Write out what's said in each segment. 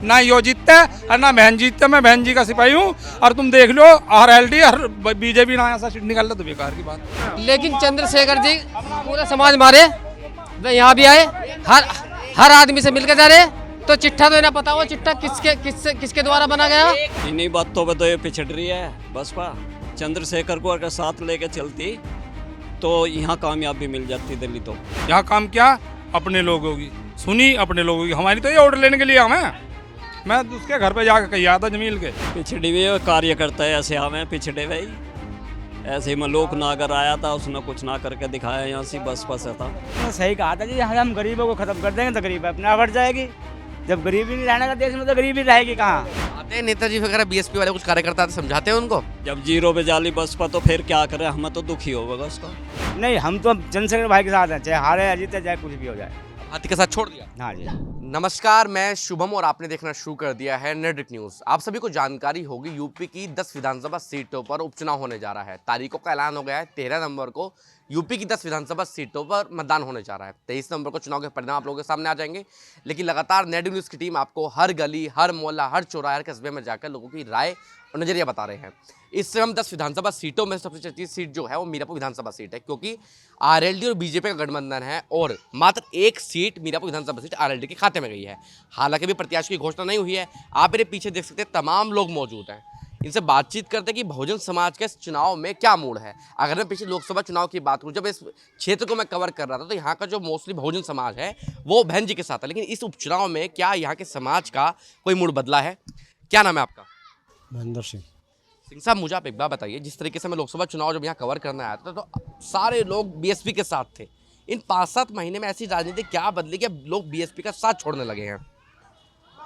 ना यो जीतते और ना बहन जीतते। मैं बहन जी का सिपाही हूँ और तुम देख लो RLD और बीजेपी ना ऐसा सीट निकाल लो तो बेकार की बात। लेकिन चंद्रशेखर जी पूरा समाज मारे, वे यहाँ भी आए, हर आदमी से मिलकर जा रहे। तो चिट्ठा तो इन्हें पता हो, चिट्ठा किसके द्वारा बना गया। इन्हीं बातों पे तो ये पिछड़ रही है बसपा। चंद्रशेखर को अगर साथ लेके चलती तो यहाँ कामयाबी मिल जाती दिल्ली। तो यहाँ काम क्या अपने लोगों की सुनी, अपने लोगों की। हमारी तो ये ऑर्डर लेने के लिए हमें, मैं उसके घर पे जाकर कही आता जमील के। पिछड़ी हुए कार्य करता है ऐसे हमें पिछड़े हुए ही। ऐसे ही मलोक नागर आया था, उसने कुछ ना करके दिखाया यहाँ से बसपा से था। सही कहा था जी, हम गरीबों को खत्म कर देंगे तो गरीब अपना बढ़ जाएगी। जब गरीबी नहीं रहने का देश में तो गरीबी रहेगी कहाँ। आते हैं नेताजी वगैरह बीएसपी वाले कुछ कार्यकर्ता आते, समझाते हैं उनको। जब जीरो पे जाली बसपा तो फिर क्या करे, हमें तो दुखी होगा उसका। नहीं, हम तो चंद्रशेखर भाई के साथ हैं, चाहे हारे जीते चाहे कुछ भी हो जाए। हाथी के साथ छोड़ दिया। हाँ जी। नमस्कार, मैं शुभम और आपने देखना शुरू कर दिया है नेटवर्क न्यूज। आप सभी को जानकारी होगी, यूपी की 10 विधानसभा सीटों पर उपचुनाव होने जा रहा है। तारीखों का ऐलान हो गया है। 13 नवंबर को यूपी की 10 विधानसभा सीटों पर मतदान होने जा रहा है। 23 नवंबर को चुनाव के परिणाम आप लोगों के सामने आ जाएंगे। लेकिन लगातार नेटवर्क न्यूज की टीम आपको हर गली, हर मोहल्ला, हर चौराहे, हर कस्बे में जाकर लोगों की राय और नजरिया बता रहे हैं। इस समय हम 10 विधानसभा सीटों में सबसे चर्चित सीट जो है वो मीरापुर विधानसभा सीट है, क्योंकि RLD और बीजेपी का गठबंधन है और मात्र एक सीट मीरापुर विधानसभा सीट RLD के खाते में गई है। हालांकि भी प्रत्याशी की घोषणा नहीं हुई है। आप मेरे पीछे देख सकते हैं, तमाम लोग मौजूद हैं। इनसे बातचीत करते हैं कि बहुजन समाज के इस चुनाव में क्या मूड है। अगर मैं पिछले लोकसभा चुनाव की बात करूं, जब इस क्षेत्र को मैं कवर कर रहा था तो यहाँ का जो मोस्टली बहुजन समाज है वो बहन जी के साथ है। लेकिन इस उपचुनाव में क्या यहाँ के समाज का कोई मूड बदला है? क्या नाम है आपका? महेंद्र सिंह। सिंह साहब, मुझे आप एक बात बताइए, जिस तरीके से मैं लोकसभा चुनाव जब यहाँ कवर करने आया था तो सारे लोग बीएसपी के साथ थे। इन 5-7 महीने में ऐसी राजनीति क्या बदली कि अब लोग बीएसपी का साथ छोड़ने लगे हैं?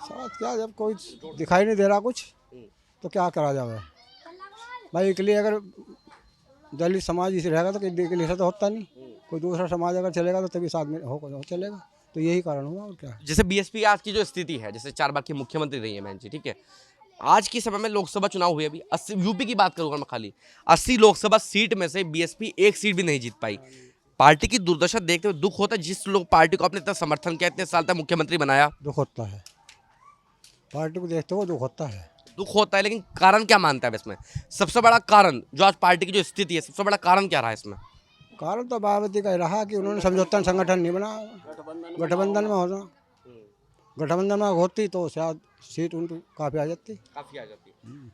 साथ क्या, जब कोई दिखाई नहीं दे रहा कुछ तो क्या करा जाए भाई। के लिए अगर दलित समाज इसे रहेगा तो के लिए तो होता नहीं। कोई दूसरा समाज अगर चलेगा तो तभी साथ में हो चलेगा। तो यही कारण होगा और क्या। जैसे बीएसपी आज की जो स्थिति है, जैसे 4 बार की मुख्यमंत्री रही है बहन जी, ठीक है, आज के समय में लोकसभा चुनाव हुए, अभी 80 यूपी की बात करूंगा मैं, खाली 80 लोकसभा सीट में से बीएसपी एक सीट भी नहीं जीत पाई। पार्टी की दुर्दशा देखते हुए दुख होता है। जिस लोग पार्टी को अपने इतना समर्थन किया, इतने साल तक मुख्यमंत्री बनाया, दुख होता है। पार्टी को देखते हुए दुख होता है। दुख होता है। लेकिन कारण क्या मानता है इसमें? सबसे बड़ा कारण जो आज पार्टी की जो स्थिति है, सबसे बड़ा कारण क्या रहा है इसमें? कारण तो मायावती का रहा कि उन्होंने समझौता संगठन नहीं बनाया। गठबंधन में होना, गठबंधन में होती तो शायद सीट उनको काफ़ी आ जाती।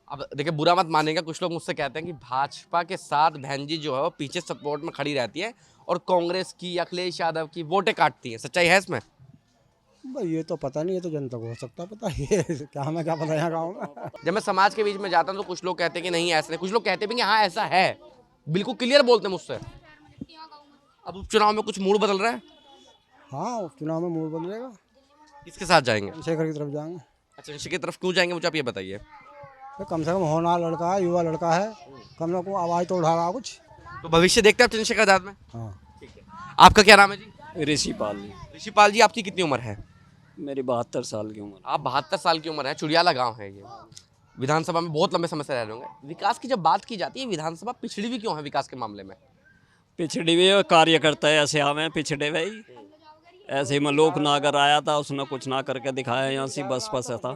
अब देखिए, बुरा मत मानेगा, कुछ लोग मुझसे कहते हैं कि भाजपा के साथ बहन जी जो है वो पीछे सपोर्ट में खड़ी रहती है और कांग्रेस की, अखिलेश यादव की वोटें काटती है। सच्चाई है इसमें? भाई ये तो पता नहीं, ये तो जनता को हो सकता है पता। ये क्या, हमें क्या पता यहाँ गाँव में। जब मैं समाज के बीच में जाता हूँ तो कुछ लोग कहते हैं कि नहीं ऐसा नहीं, कुछ लोग कहते हैं कि हाँ ऐसा है। बिल्कुल क्लियर बोलते हैं मुझसे। अब उपचुनाव में कुछ मूड बदल रहा है। हाँ, चुनाव में मूड बदलेगा। किसके साथ जाएंगे? शेखर की तरफ जाएंगे। अच्छा, ऋषि की तरफ क्यों जाएंगे, मुझे आप ये बताइए। तो कम से कम होनहार लड़का है, युवा लड़का है, कम लोग को आवाज़ तो उठा रहा कुछ। तो भविष्य देखते हैं आप चंद्रशेखर आजाद में? हाँ। ठीक है। आपका क्या नाम है जी? ऋषिपाल जी। ऋषिपाल जी, आपकी कितनी उम्र है? मेरी 72 साल की उम्र। आप 72 साल की उम्र है। चुड़ियाला गांव है ये। विधानसभा में बहुत लंबे समय से रह रहे होंगे। विकास की जब बात की जाती है, विधानसभा पिछड़ी भी क्यों है विकास के मामले में? पिछड़ी हुए कार्य करता है ऐसे हमें पिछड़े हुए ही। ऐसे ही मलोक नागर आया था, उसने कुछ ना करके दिखाया यहाँ से बसपा से था।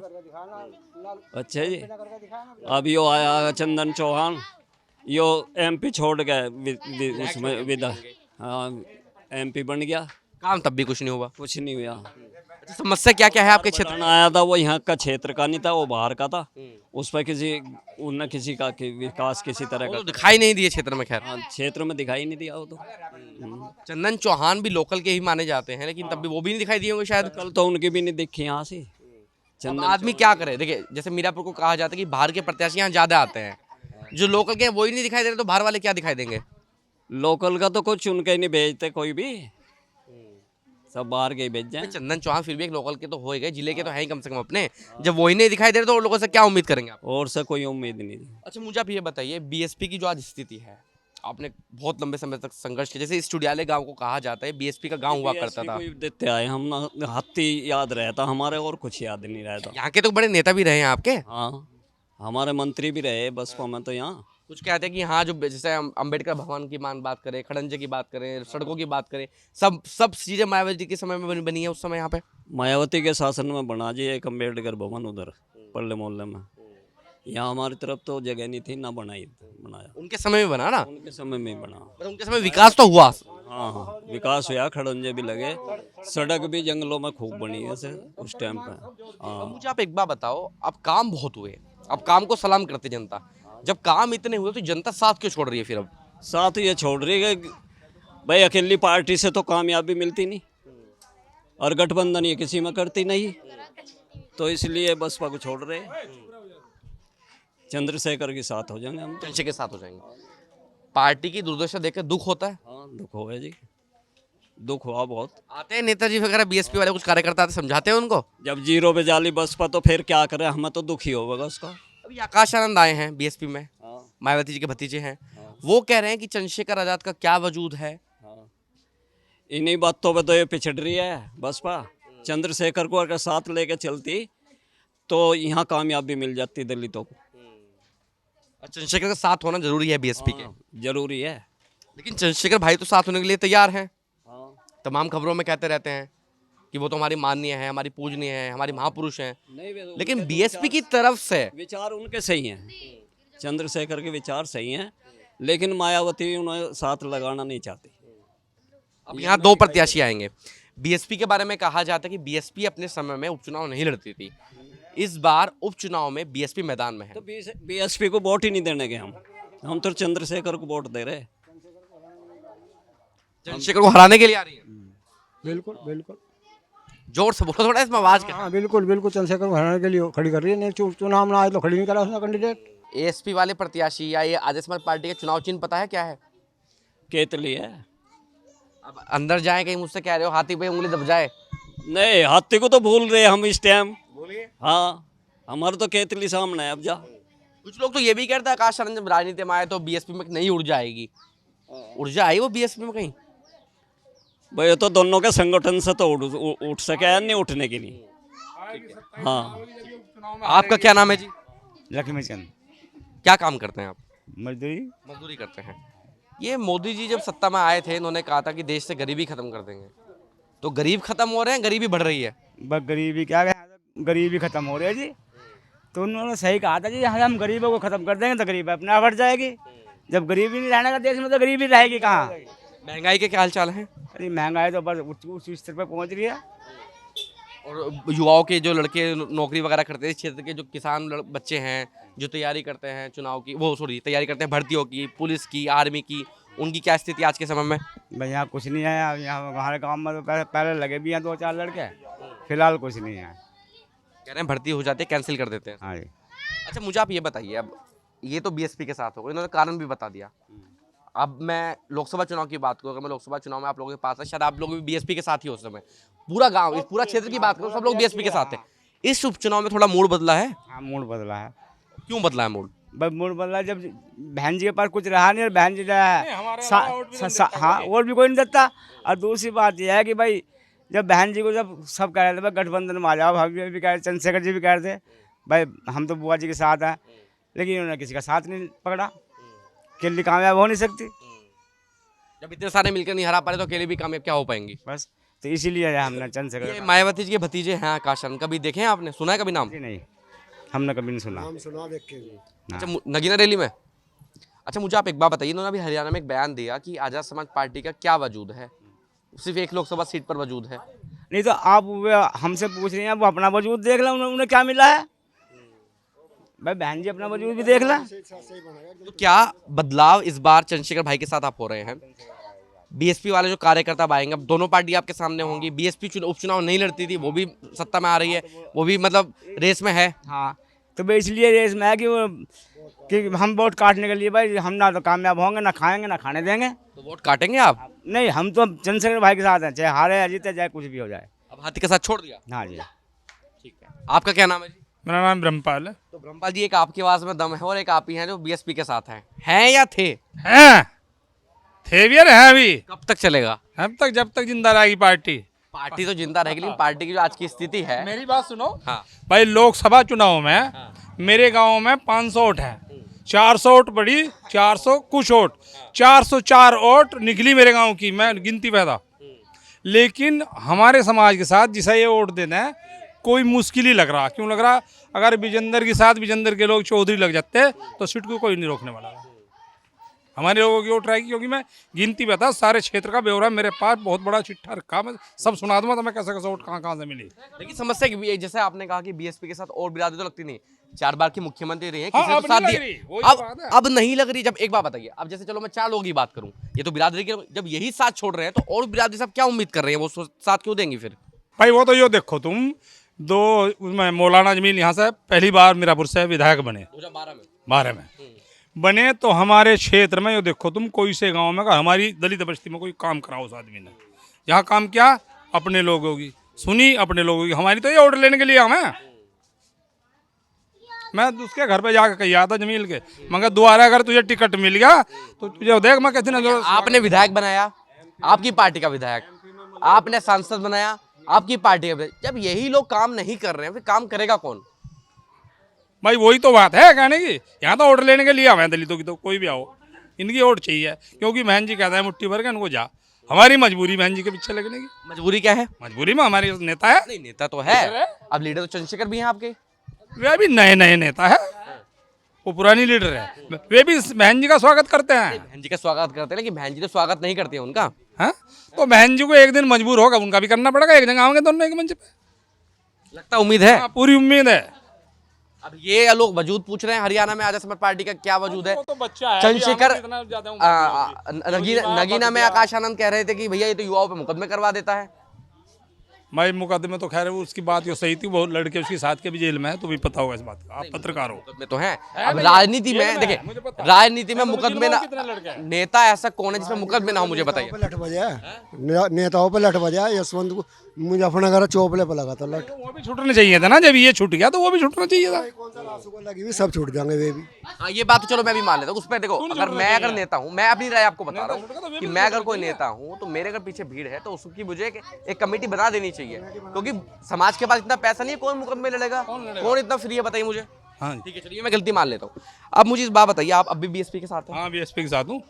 अच्छा जी, अब यो आया चंदन चौहान, यो MP छोड़ गए उसमें विदा। हाँ, MP बन गया, काम तब भी कुछ नहीं हुआ। कुछ नहीं हुआ। अच्छा, समस्या क्या क्या है आपके क्षेत्र में? आया था वो यहाँ का क्षेत्र का नहीं था, वो बाहर का था। उस पर किसी का विकास किसी तरह वो का तो दिखाई नहीं दिए क्षेत्र में। खैर, हाँ, क्षेत्र में दिखाई नहीं दिया वो तो। चंदन चौहान भी लोकल के ही माने जाते हैं, लेकिन तब भी वो भी नहीं दिखाई दिए होंगे शायद। कल तो उनकी भी नहीं दिखी यहाँ से। अब आदमी क्या करे? देखिए, जैसे मीरापुर को कहा जाता है कि बाहर के प्रत्याशी यहाँ ज्यादा आते हैं, जो लोकल के हैं वो ही नहीं दिखाई दे रहे, तो बाहर वाले क्या दिखाई देंगे? लोकल का तो कुछ उनके नहीं भेजते कोई भी, सब बाहर के ही भेज जाए। चंदन चौहान फिर भी एक लोकल के तो हो गए, जिले के तो हैं ही कम से कम अपने। जब वही नहीं दिखाई दे रहे तो और लोगों से क्या उम्मीद करेंगे आप? और से कोई उम्मीद नहीं थी। अच्छा, मुझे आप ये बताइए, बीएसपी की जो आज स्थिति है, आपने बहुत लंबे समय तक संघर्ष किया। जैसे इस चुडियाले गांव को कहा जाता है बीएसपी का गांव हुआ करता था। देते आए हम, हत्ती याद रहता हमारे, और कुछ याद नहीं रहता। यहाँ के तो बड़े नेता भी रहे हैं आपके। हाँ, हमारे मंत्री भी रहे बसपा में तो यहाँ। कुछ कहते हैं कि हाँ, जो जैसे अम्बेडकर भवन की बात करें, खड़ंजे की बात करें, सड़कों की बात करें, सब चीजें मायावती के समय में बनी है उस समय यहाँ पे। मायावती के शासन में बना जी एक अम्बेडकर भवन उधर पल्ले मोहल्ले में। यहाँ हमारी तरफ तो जगह नहीं थी, ना बनाया। उनके समय में बना ना, उनके समय में बना। पर उनके समय विकास तो हुआ। हाँ, विकास हुआ, खड़ंजे भी लगे, सड़क भी जंगलों में खूब बनी है से उस टाइम पे। हाँ, मुझे आप एक बात बताओ, अब काम बहुत हुए, अब काम को सलाम करते जनता। जब काम इतने हुए तो जनता साथ क्यों छोड़ रही है फिर? अब साथ ये छोड़ रही है भाई, अकेली पार्टी से तो कामयाबी मिलती नहीं, और गठबंधन ये किसी में करती नहीं, तो इसलिए बसपा को छोड़ रहे हैं। चंद्रशेखर के साथ हो जाएंगे हम तो। चंद्रशेखर के साथ हो जाएंगे। पार्टी की दुर्दशा देखकर दुख होता है। हाँ, दुख हो गया जी, दुख हुआ बहुत। आते हैं नेताजी वगैरह बीएसपी वाले कुछ कार्यकर्ता आते, समझाते हैं उनको। जब जीरो पे जाली बसपा तो फिर क्या करे, हमें तो दुख ही होगा उसका। अभी आकाश आनंद आए हैं बीएसपी में, हाँ, मायावती जी के भतीजे हैं। वो कह रहे हैं कि चंद्रशेखर आजाद का क्या वजूद है। हाँ, इन्हीं बातों पे तो ये पिछड़ रही है बसपा। चंद्रशेखर को अगर साथ लेके चलती तो यहाँ कामयाबी मिल जाती दलितों को। और चंद्रशेखर का साथ होना जरूरी है बीएसपी के। हाँ, जरूरी है। लेकिन चंद्रशेखर भाई तो साथ होने के लिए तैयार हैं। हाँ, तमाम खबरों में कहते रहते हैं कि वो तो हमारी माननीय है, हमारी पूजनीय है, हमारी महापुरुष हैं। नहीं, लेकिन बीएसपी की तरफ से विचार उनके सही हैं, चंद्रशेखर के विचार सही हैं, लेकिन मायावती उन्हें साथ लगाना नहीं चाहती। अब यहाँ दो प्रत्याशी आएंगे। बीएसपी के बारे में कहा जाता है कि बीएसपी अपने समय में उपचुनाव नहीं लड़ती थी। इस बार उपचुनाव में बीएसपी मैदान में है। तो बीएसपी को वोट ही नहीं देने के हम तो चंद्रशेखर को वोट दे रहे हैं। चंद्रशेखर को हराने के लिए आ रही है। बिल्कुल बिल्कुल। जोर से बोलो थोड़ा, इसमें आवाज क्या। हाँ बिल्कुल बिल्कुल, चंद्रशेखर को हराने के लिए खड़ी कर रही है। नहीं चुनाव ना आए तो खड़ी नहीं करा उसने कैंडिडेट। एएसपी वाले प्रत्याशी या ये आजाद समाज पार्टी का चुनाव चिन्ह पता है क्या है? केतली है। अब अंदर जाए, कहीं मुझसे कह रहे हो हाथी पे उंगली दब जाए। नहीं, हाथी को तो भूल रहे हम इस टाइम। हाँ, हमारा तो केतली सामने है। अब जा, कुछ लोग तो ये भी कहते हैं आकाश आनंद जब राजनीति में आए तो बीएसपी में नहीं उड़ जाएगी। ऊर्जा आई वो बीएसपी में कहीं? भाई ये तो दोनों के संगठन से तो उठ सके या नहीं उठने के लिए। हाँ, आपका क्या नाम है जी? लक्ष्मीचंद। क्या काम करते हैं आप? मजदूरी। मजदूरी करते हैं। ये मोदी जी जब सत्ता में आए थे, इन्होंने कहा था कि देश से गरीबी खत्म कर देंगे। तो गरीब खत्म हो रहे हैं, गरीबी बढ़ रही है। बस गरीबी क्या है, गरीबी खत्म हो रही है जी। तो उन्होंने सही कहा था जी, हम गरीबों को खत्म कर देंगे तो गरीबी अपने आप बढ़ जाएगी। जब गरीबी नहीं रहने का देश में तो गरीबी रहेगी कहाँ? महंगाई के क्या हाल चाल हैं? अरे महंगाई तो बस उस स्तर पर पहुंच रही है। और युवाओं के जो लड़के नौकरी वगैरह करते हैं, इस क्षेत्र के जो किसान बच्चे हैं जो तैयारी करते हैं चुनाव की, वो तैयारी करते हैं भर्तियों की, पुलिस की, आर्मी की, उनकी क्या स्थिति आज के समय में? भाई यहाँ कुछ नहीं है। यहाँ हमारे गाँव में तो पहले लगे भी हैं 2-4 लड़के, फिलहाल कुछ नहीं है। कह रहे हैं भर्ती हो जाती है, कैंसिल कर देते हैं। हाँ जी। अच्छा, मुझे आप ये बताइए, अब ये तो बीएसपी के साथ हो गया, इन्होंने कारण भी बता दिया। अब मैं लोकसभा चुनाव की बात करूँ, अगर मैं लोकसभा चुनाव में आप लोगों के पास है, शायद आप लोग भी बीएसपी के साथ ही हो उस समय। पूरा गांव, इस पूरा क्षेत्र की बात करूँ, सब लोग बीएसपी के साथ हैं। इस उपचुनाव में थोड़ा मूड बदला है। हाँ, मूड बदला है। क्यों बदला है मूड? बस मूड बदला जब बहन जी के पास कुछ रहा नहीं और बहन जी हाँ और भी कोई नहीं देता। और दूसरी बात यह है कि भाई जब बहन जी को जब सब कह रहे थे भाई गठबंधन में आ जाओ, भाभी भी कह रहे, चंद्रशेखर जी भी कह रहे थे भाई हम तो बुआ जी के साथ हैं, लेकिन उन्होंने किसी का साथ नहीं पकड़ा। अकेली कामयाब हो नहीं सकती। जब इतने सारे मिलकर नहीं हरा पा रहे तो अकेले भी कामयाब क्या हो पाएंगी? बस तो इसीलिए हमने चंद्रशेखर। ये मायावती जी के भतीजे हैं आकाश आनंद, कभी देखे हैं आपने, सुना है कभी नाम? जी नहीं, हमने कभी नहीं सुना। अच्छा, नगीना रैली में। अच्छा, मुझे आप एक बात बताइए, इन्होंने अभी हरियाणा में एक बयान दिया कि आजाद समाज पार्टी का क्या वजूद है, सिर्फ एक लोकसभा सीट पर वजूद है। नहीं तो आप हमसे पूछ रहे हैं, वो अपना वजूद देख लें, उन्हें क्या मिला है। भाई बहन जी अपना वजूद भी देख लें। तो क्या बदलाव इस बार चंद्रशेखर भाई के साथ आप हो रहे हैं? बीएसपी वाले जो कार्यकर्ता अब आएंगे, अब दोनों पार्टी आपके सामने होंगी। बीएसपी उपचुनाव नहीं लड़ती थी, वो भी सत्ता में आ रही है, वो भी मतलब रेस में है। हाँ, तो भाई इसलिए रेस में है कि हम वोट काटने के लिए भाई हम ना तो कामयाब होंगे, ना खाएंगे, ना खाने देंगे। तो वोट काटेंगे आप? नहीं, हम तो चंद्रशेखर भाई के साथ हैं, चाहे हारे या जीते, चाहे कुछ भी हो जाए। अब हाथी के साथ छोड़ दिया? हाँ जी। ठीक है। आपका क्या नाम है जी? मेरा नाम ब्रह्मपाल है। तो ब्रह्मपाल जी, एक आपकी आवाज में दम है और एक आप ही हैं जो बीएसपी के साथ हैं या थे? हैं, थे भी और हैं अभी। कब तक चलेगा? अब तक, जब तक जिंदा रहेगी पार्टी। पार्टी तो जिंदा रहेगी, लेकिन पार्टी की जो आज की स्थिति है। मेरी बात सुनो। हाँ। भाई लोकसभा चुनाव में मेरे गांव में 500 वोट है, 400 वोट पड़ी, 400 कुछ वोट, 404 वोट निकली मेरे गांव की, मैं गिनती पे था। लेकिन हमारे समाज के साथ जिसे ये वोट देना है कोई मुश्किल ही लग रहा। क्यों लग रहा? अगर विजेंदर के साथ विजेंदर के लोग चौधरी लग जाते तो सीट को कोई नहीं रोकने वाला। हमारे लोगों की वोट रहेगी, क्योंकि मैं गिनती पे था, सारे क्षेत्र का ब्यौरा मेरे पास बहुत बड़ा चिट्ठा रखा, मैं सब सुना दूंगा तो मैं कैसे कैसे वोट कहाँ से मिली। लेकिन समस्या की भी है, जैसे आपने कहा कि बीएसपी के साथ और बिरादरी तो लगती नहीं, 4 बार की मुख्यमंत्री रही है, हाँ, किसी ने अब तो साथ नहीं लग दिया, रही, वही तो बात है। अब नहीं लग रही। जब एक बात बताइए, अब जैसे चलो मैं 4 लोगों की बात करूं, ये तो बिरादरी के, जब यही साथ छोड़ रहे हैं तो और बिरादरी साहब क्या उम्मीद कर रहे हैं, वो साथ क्यों देंगी फिर? भाई वो तो यो देखो तुम, दो उसमें मौलाना जमील यहाँ से पहली बार मीरापुर से विधायक बने 2012 में बने, तो हमारे क्षेत्र में यो देखो तुम, कोई से गांव में हमारी दलित बस्ती में कोई काम कराओ उस आदमी ने, यहाँ काम किया अपने लोगों की सुनी, अपने लोगों की। हमारी तो ये ऑर्डर लेने के लिए हमें, मैं उसके घर पे जाकर कही आता जमील के, मगर दोबारा अगर तुझे टिकट मिल गया तो तुझे देख मैं कैसे ना। आपने विधायक बनाया, आपकी पार्टी का विधायक, आपने सांसद बनाया, आपकी पार्टी का विधायक। जब यही लोग काम नहीं कर रहे हैं, फिर काम करेगा कौन? भाई वही तो बात है कहने की, यहाँ तो ऑर्डर लेने के लिए हमें दलितों की, तो कोई भी आओ इनकी वोट चाहिए, क्योंकि बहन जी कहता है मुट्ठी भर के इनको जा। हमारी मजबूरी बहन जी के पीछे लगने की। मजबूरी क्या है? मजबूरी में हमारे नेता है, नहीं, नेता तो है, अब लीडर तो चंद्रशेखर भी हैं आपके, वे भी नए नए नेता है, वो पुरानी लीडर है, वे भी बहन जी का स्वागत करते हैं। बहन जी का स्वागत करते हैं, लेकिन बहन जी तो स्वागत नहीं करती है उनका। हाँ, तो बहन जी को एक दिन मजबूर होगा, उनका भी करना पड़ेगा, एक जगह आओगे दोनों एक मंच पे। लगता उम्मीद है? हाँ, पूरी उम्मीद है। अब ये लोग वजूद पूछ रहे हैं हरियाणा में आजाद समाज पार्टी का क्या वजूद है? तो बच्चा है, चंद्रशेखर नगीना नगीना में आकाश आनंद कह रहे थे कि भैया ये तो युवाओं पे मुकदमे करवा देता है। भाई मुकदमे तो खैर उसकी बात जो सही थी, वो लड़के उसके साथ के भी जेल में है, तो भी पता होगा इस बात का, आप पत्रकार हो। मुकदमे तो हैं। अब राजनीति में देखिए, राजनीति में मुकदमे ना, नेता ऐसा कौन है जिसमें मुकदमे ना हो, मुझे बताइए। लठ बजा नेताओं पे लठ बजा, यशवंत को मुजफ्फरनगर चौपले पे लगा था लठ। वो भी छूटने चाहिए था ना, जब ये छूट गया तो वो भी छूटना चाहिए था। कौन सा लाशों को लगी हुई, सब छूट जाएंगे वे भी। हाँ, ये बात तो चलो मैं भी मान लेता हूँ। उस पर देखो, अगर नेता हूँ, मैं अपनी राय आपको बता रहा हूँ कि मैं अगर कोई नेता हूँ तो मेरे अगर पीछे भीड़ है तो उसकी मुझे एक कमेटी बना देनी चाहिए, क्योंकि समाज के पास इतना पैसा नहीं है, कौन मुकदमे लड़ेगा, कौन इतना फ्री है, बताइए मुझे। हाँ ठीक है, चलिए मैं गलती मान लेता हूँ। अब मुझे इस बात बताइए, आप अभी बीएसपी के साथ हैं? हाँ, बीएसपी के साथ हूँ।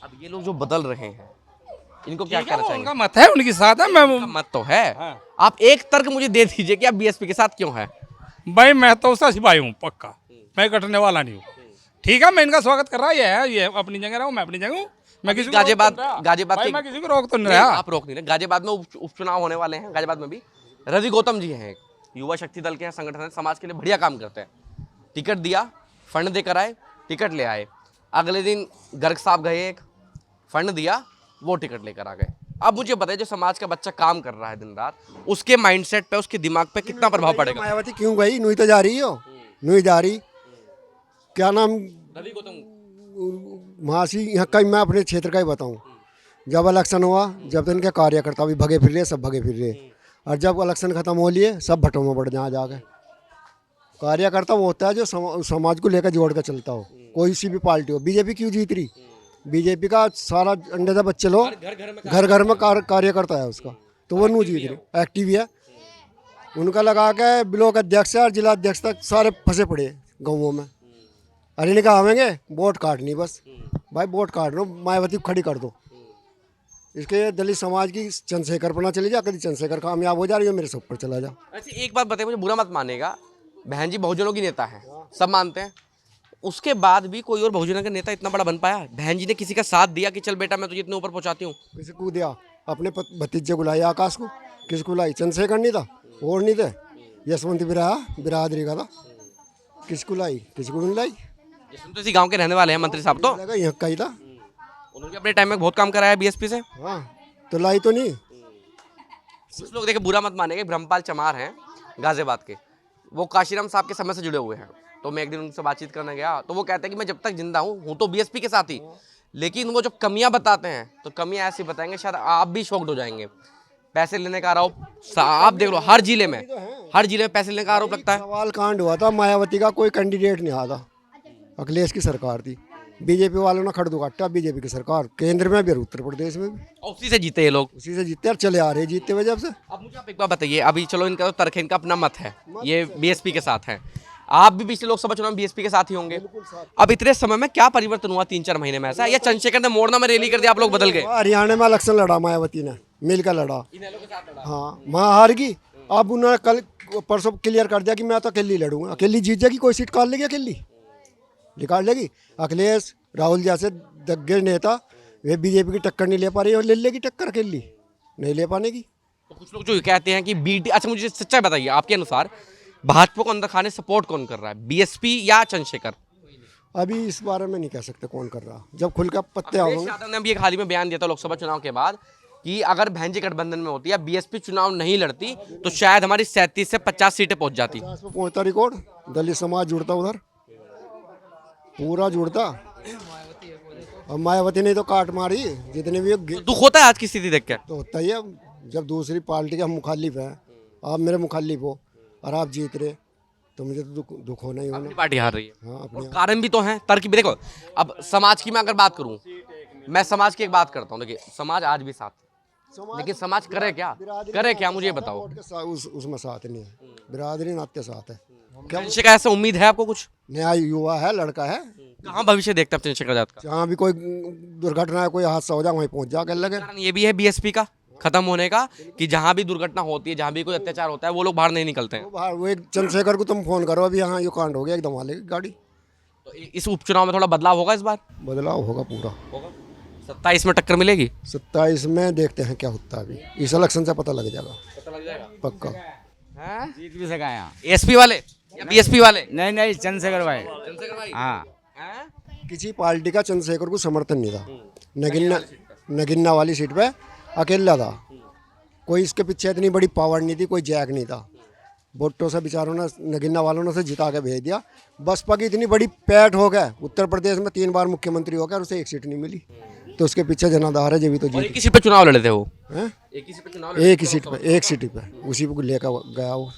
अब ये लोग जो बदल रहे हैं, इनको क्या करना चाहिए? उनका मत है, उनके साथ है, मैं उनका मत तो है। हाँ। आप एक तर्क मुझे दे दीजिए कि आप बीएसपी के साथ क्यों है? भाई मैं तो उसका सिपाही हूँ पक्का, मैं कटने वाला नहीं हूँ। ठीक है, मैं इनका स्वागत कर रहा है, ये अपनी जगह रहा हूँ, मैं अपनी जगह हूँ। मैं किसी को गाजियाबाद भाई मैं किसी को रोक तो नहीं नहीं, रहा। आप रोक नहीं रहे। गाजियाबाद में उपचुनाव होने वाले हैं, गाजियाबाद में भी रवि गौतम जी हैं, युवा शक्ति दल के हैं, संगठन है, समाज के लिए बढ़िया काम करते हैं। टिकट दिया, फंड देकर आए, टिकट ले आए। अगले दिन गर्ग साहब गए, एक फंड दिया, वो टिकट लेकर आ गए। अब मुझे बताइए, जो समाज का बच्चा काम कर रहा है दिन रात, उसके माइंडसेट पे, उसके दिमाग पे कितना प्रभाव पड़ेगा? मायावती क्यों गई? नुई तो जा रही हो, नुई जा रही, क्या नाम, रवि गौतम। महासी यहाँ का मैं अपने क्षेत्र का ही बताऊँ। जब इलेक्शन हुआ, जब तो इनके कार्यकर्ता भी भगे फिर रहे, सब भगे फिर रहे, और जब इलेक्शन खत्म हो लिए, सब भट्टों में बढ़ जहाँ जाके। कार्यकर्ता वो होता है जो समाज को लेकर जोड़ कर चलता हो, कोई सी भी पार्टी हो। बीजेपी क्यों जीत रही? बीजेपी का सारा अंडे से बच्चे लोग घर घर में कार्यकर्ता है उसका, तो वो नहीं जीत रही, एक्टिव है। उनका लगा के ब्लॉक अध्यक्ष और जिला अध्यक्ष तक सारे फंसे पड़े गाँवों में। अरे इन्हें कहा आवेंगे वोट काटनी, बस भाई वोट काट लो, मायावती को खड़ी कर दो। इसके दलित समाज की चंद्रशेखर पर ना चली जा, कभी चंद्रशेखर कामयाब हो जा रही है, मेरे सब पर चला जा। ऐसे एक बात बताइए, मुझे बुरा मत मानेगा, बहन जी बहुजनों की नेता है, सब मानते हैं, उसके बाद भी कोई और बहुजनों का नेता इतना बड़ा बन पाया? बहन जी ने किसी का साथ दिया कि चल बेटा मैं तुझे इतने ऊपर पहुंचाती हूँ? किसी को दिया? अपने भतीजे को लाई, आकाश को। किसको लाई? चंद्रशेखर नहीं था, और नहीं थे, यशवंत बिरादरी का था। किसको लाई? किसी को नहीं लाई। तो इसी गांव के रहने वाले हैं मंत्री साहब, तो लगा यहाँ का ही था, उन्होंने अपने टाइम में बहुत काम कराया बीएसपी से। हाँ, तो लाई तो नहीं। कुछ लोग देखे बुरा मत मानेंगे, ब्रह्मपाल चमार हैं गाजियाबाद के, वो काशीराम साहब के समय से जुड़े हुए हैं। तो मैं एक दिन उनसे बातचीत करने गया, तो वो कहते हैं कि मैं जब तक जिंदा हूँ तो बीएसपी के साथ ही, लेकिन वो जो कमियां बताते हैं तो कमियां ऐसी बताएंगे शायद आप भी शॉक्ड हो जाएंगे। पैसे लेने का आरोप, आप देख लो हर जिले में पैसे लेने का आरोप लगता है। सवाल कांड हुआ था, मायावती का कोई कैंडिडेट नहीं आया था, अखिलेश की सरकार थी, बीजेपी वालों ने खड़दू काटा। बीजेपी की सरकार केंद्र में भी और उत्तर प्रदेश में भी, और उसी से जीते ये लोग, उसी से जीतते और चले आ रहे जीतते हुए जब से। अब मुझे आप एक बात बताइए, अभी चलो इनका तो तर्क है, इनका अपना मत है, ये बीएसपी के साथ है। आप भी पिछले लोकसभा चुनाव में बीएसपी के साथ ही होंगे। अब इतने समय में क्या परिवर्तन हुआ 3-4 महीने में ऐसा, या चंद्रशेखर ने मोड़ना में रैली कर दिया आप लोग बदल गए? हरियाणा में इलेक्शन लड़ा मायावती ने, मिलकर लड़ा। हाँ, वहाँ हार गई। अब उन्होंने कल परसों क्लियर कर दिया कि मैं तो अकेली लड़ूंगा। अकेली जीत जाएगी, कोई सीट काट लेगी, अकेली निकाल लेगी। अखिलेश राहुल जैसे दिग्गज नेता वे बीजेपी की टक्कर नहीं ले पा रही, और ले लेगी टक्कर, अकेली नहीं ले पाने की। तो कुछ लोग जो कहते हैं कि बीटी, अच्छा मुझे सच्चाई बताइए, आपके अनुसार भाजपा को अंदर खाने सपोर्ट कौन कर रहा है, बीएसपी या चंद्रशेखर? अभी इस बारे में नहीं कह सकते कौन कर रहा, जब खुल कर पत्ते अखिलेश होंगे। यादव ने अभी एक हाल ही में बयान दिया था लोकसभा चुनाव के बाद कि अगर बहन जी गठबंधन में होती या बीएसपी चुनाव नहीं लड़ती तो शायद हमारी 37 से 50 सीटें पहुंच जाती। 50 में पहुंचता रिकॉर्ड, दलित समाज जुड़ता, उधर पूरा जुड़ता। और मायावती ने तो काट मारी जितने भी तो दुख होता है आज की स्थिति देख के? तो होता ही है। जब दूसरी पार्टी के हम मुखालिफ हैं, आप मेरे मुखालिफ हो और आप जीत रहे, तो मुझे तो दुख होना ही होना। अपनी पार्टी हार रही है। हाँ, अपनी और कारण भी तो है, तर्क भी। देखो अब समाज की मैं अगर बात करूं, मैं समाज की एक बात करता हूं। देखिए समाज आज भी साथ है, लेकिन समाज करे क्या, करे क्या मुझे बताओ। उसमें साथ नहीं है, बिरादरी नाते साथ है। क्या चंद्रशेखर ऐसे उम्मीद है आपको? कुछ नया युवा है, लड़का है, कहाँ भविष्य देखते हैं चंद्रशेखर आजाद का? जहाँ भी कोई दुर्घटना है, कोई हादसा हो जाए, वहीं पहुंच जा कर लगे। कारण ये भी है बीएसपी का खत्म होने का कि जहां भी दुर्घटना होती है, जहां भी कोई अत्याचार होता है, वो लोग बाहर नहीं निकलते हैं। वो एक चंद्रशेखर को तुम फोन करो, अभी यहाँ ये कांड हो गया, एकदम वाले गाड़ी। तो इस उपचुनाव में थोड़ा बदलाव होगा इस बार? बदलाव होगा पूरा। 27 में टक्कर मिलेगी? 27 में देखते हैं क्या होता है, अभी इस इलेक्शन से पता लग जाएगा पक्का। जीत भी सका यहाँ। एसपी वाले या बीएसपी वाले? नहीं नहीं, चंद्रशेखर भाई। चंद्रशेखर भाई? हाँ, किसी पार्टी का चंद्रशेखर को समर्थन नहीं था। नगिन्ना वाली सीट पे अकेला था, कोई इसके पीछे इतनी बड़ी पावर नहीं थी, कोई जैक नहीं था। वोटों से बेचारों ने, नगिन्ना वालों ने उसे जिता के भेज दिया। बसपा की इतनी बड़ी पैठ हो गया, उत्तर प्रदेश में 3 बार मुख्यमंत्री हो गया और उसे एक सीट नहीं मिली, तो उसके पीछे जनाधार है, जब भी तो और जीत। एक ही सीट पे चुनाव लड़े थे वो? हैं? एक ही सीट पे चुनाव एक ही सीट पे, एक सीट पे उसी को लेकर गया वो।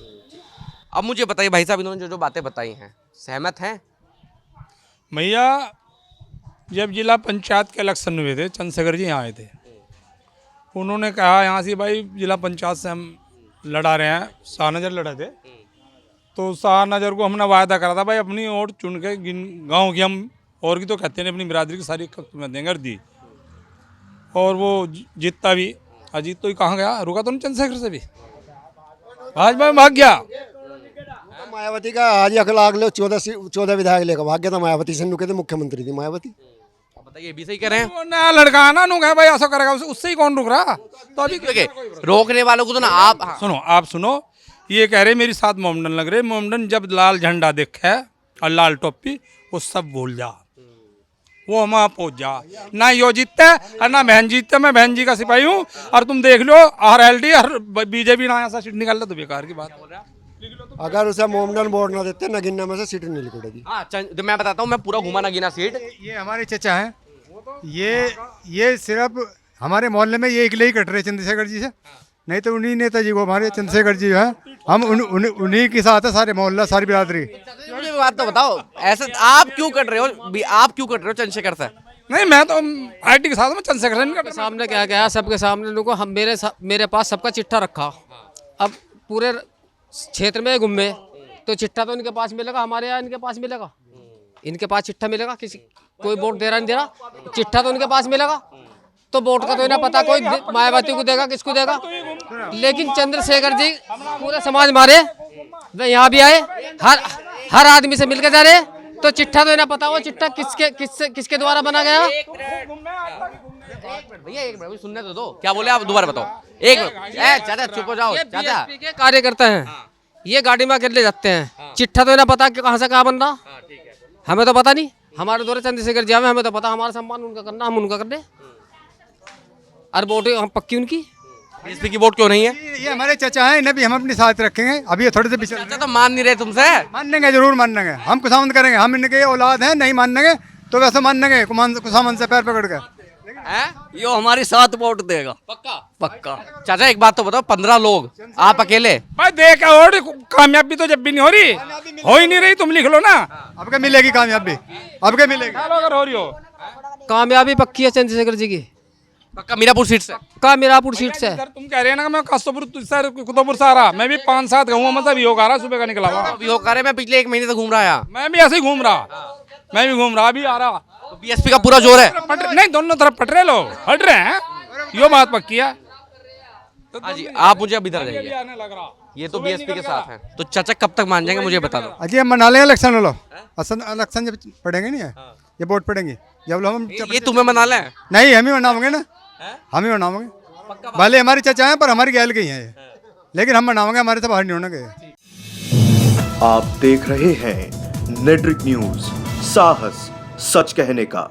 अब मुझे बताइए भाई साहब, इन्होंने जो जो बातें बताई हैं, सहमत हैं? भैया जब जिला पंचायत के इलेक्शन हुए थे, चंद्रशेखर जी यहाँ आए थे, उन्होंने कहा यहाँ से भाई जिला पंचायत से हम लड़ा रहे हैं, शाहनजर लड़े थे, तो शाहनजर को हमने वायदा करा था भाई अपनी वोट चुन के गांव की, हम और की तो कहते हैं अपनी बिरादरी की सारी तुम्हें देंगे दी, और वो जीतता भी। अजीत तो कहाँ गया, रुका तो नहीं चंद्रशेखर से भी, भाजपा में भाग गया। तो मायावती का आज अखलाक लो 14 विधायक लेकर भाग गया था। मायावती से नुके थे, मुख्यमंत्री थी मायावती। अब बताइए, भी सही कह रहे हैं? वो नया लड़का है ना, नु कहे भाई ऐसा करेगा, उससे ही कौन रुक रहा। तो अभी देखिए रोकने वालों को तो ना आप, हाँ। सुनो, आप सुनो, ये कह रहे मेरी साथ मोमडन लग रहे, मोमडन जब लाल झंडा दिखे और लाल टोपी, वो सब भूल जा, वो वहाँ पहुँच जा। ना यो जीतते और ना बहन जीतते, मैं बहन जी का सिपाही हूँ, और तुम देख लो RLD और बीजेपी ना ऐसा सीट निकाल तो बेकार की बात। अगर उसे मोमडन वोट ना देते, नगिन्ना में से सीट नहीं निकलेगी। हाँ, तो मैं बताता हूँ, मैं पूरा घुमा नगीना सीट। ये हमारे चचा हैं, ये सिर्फ हमारे मोहल्ले में ये अकेले ही कट रहे चंद्रशेखर जी से, नहीं तो उन्हीं नेताजी को, हमारे चंद्रशेखर जी हैं, हम उन्हीं के साथ है, सारे मोहल्ला, सारी बिरादरी। मुझे बात तो बताओ, ऐसे आप क्यों कट रहे हो, आप क्यों कट रहे हो चंद्रशेखर से? नहीं, मैं तो IT के साथ में चंद्रशेखर से नहीं करता। सामने क्या गया, सबके सामने लोगों को, हम मेरे पास सबका चिट्ठा रखा। अब पूरे क्षेत्र में घूमे तो चिट्ठा तो इनके पास मिलेगा, हमारे यहाँ इनके पास मिलेगा, इनके पास चिट्ठा मिलेगा, किसी कोई वोट दे रहा नहीं दे रहा, चिट्ठा तो इनके पास मिलेगा। तो वोट का तो इन्हें पता, कोई मायावती को देगा, किसको देगा। लेकिन चंद्रशेखर जी पूरे समाज मारे, वे यहाँ भी आए, हर आदमी से मिलकर जा रहे, तो चिट्ठा तो इन्हें पता, वो चिट्ठा किसके द्वारा बना गया। भैया एक मिनट सुनने तो दो, क्या बोले आप, दोबारा बताओ। एक मिनट, चाचा चुप हो जाओ। चाचा बीएसपी के कार्यकर्ता हैं, ये गाड़ी में अकेले जाते हैं, चिट्ठा तो इन्हें पता कि कहाँ से कहाँ बन रहा, हमें तो पता नहीं। हमारे द्वारा चंद्रशेखर जी हमें तो पता, हमारा सम्मान उनका करना, हम उनका करने, और वोट हम पक्की उनकी। बीएसपी की वोट क्यों नहीं है? ये हमारे चचा हैं, इन्हें भी हम अपने साथ रखेंगे। अभी ये थोड़े से पिछले चाचा तो मान नहीं रहे तुमसे। मानेंगे, जरूर मानेंगे, हम कुसामंद करेंगे, हम इनके औलाद हैं, नहीं मानेंगे तो वैसे मानेंगे, कुसामंद से पैर पकड़ कर। यो हमारी साथ वोट देगा पक्का। चाचा एक बात तो बताओ, 15 लोग, आप अकेले? भाई देख, और कामयाबी तो जब भी नहीं हो रही, हो ही नहीं रही, तुम लिख लो ना। अब क्या मिलेगी कामयाबी, अब क्या मिलेगी? अगर हो रही हो, कामयाबी पक्की है चंद्रशेखर जी की, पक्का मीरापुर सीट से। का मीरापुर सीट से। सर तुम कह रहे हैं ना कि मैं कास्तपुर सर कुतुबपुर से आ रहा, मैं भी 5-7 गऊँ मतलब योग आ रहा सुबह का निकला हुआ। अभी हो कर मैं पिछले 1 महीने से घूम रहा है, मैं भी ऐसे ही घूम रहा, मैं भी घूम रहा, अभी आ रहा। तो बीएसपी का पूरा जोर है। नहीं दोनों तरफ पट रहे लोग, हट रहे हैं, यो बात पक्की है। हाँ जी, आप मुझे अब इधर जाइए, आने लग रहा, ये तो बीएसपी के साथ है, तो चाचा कब तक मान जाएंगे मुझे बता दो। अजी हम मना लेंगे इलेक्शन लो, इलेक्शन जब पड़ेंगे नहीं है, ये वोट पड़ेंगे जब लोग हम ये तुम्हें मना लें? नहीं हम ही मनाओगे ना, हम ही मनाओगे, भले हमारी चचा हैं पर हमारी गैल गई हैं ये, लेकिन हम मनाओगे, हमारे से बाहर नहीं होने गए। आप देख रहे हैं नेट्रिक न्यूज, साहस सच कहने का।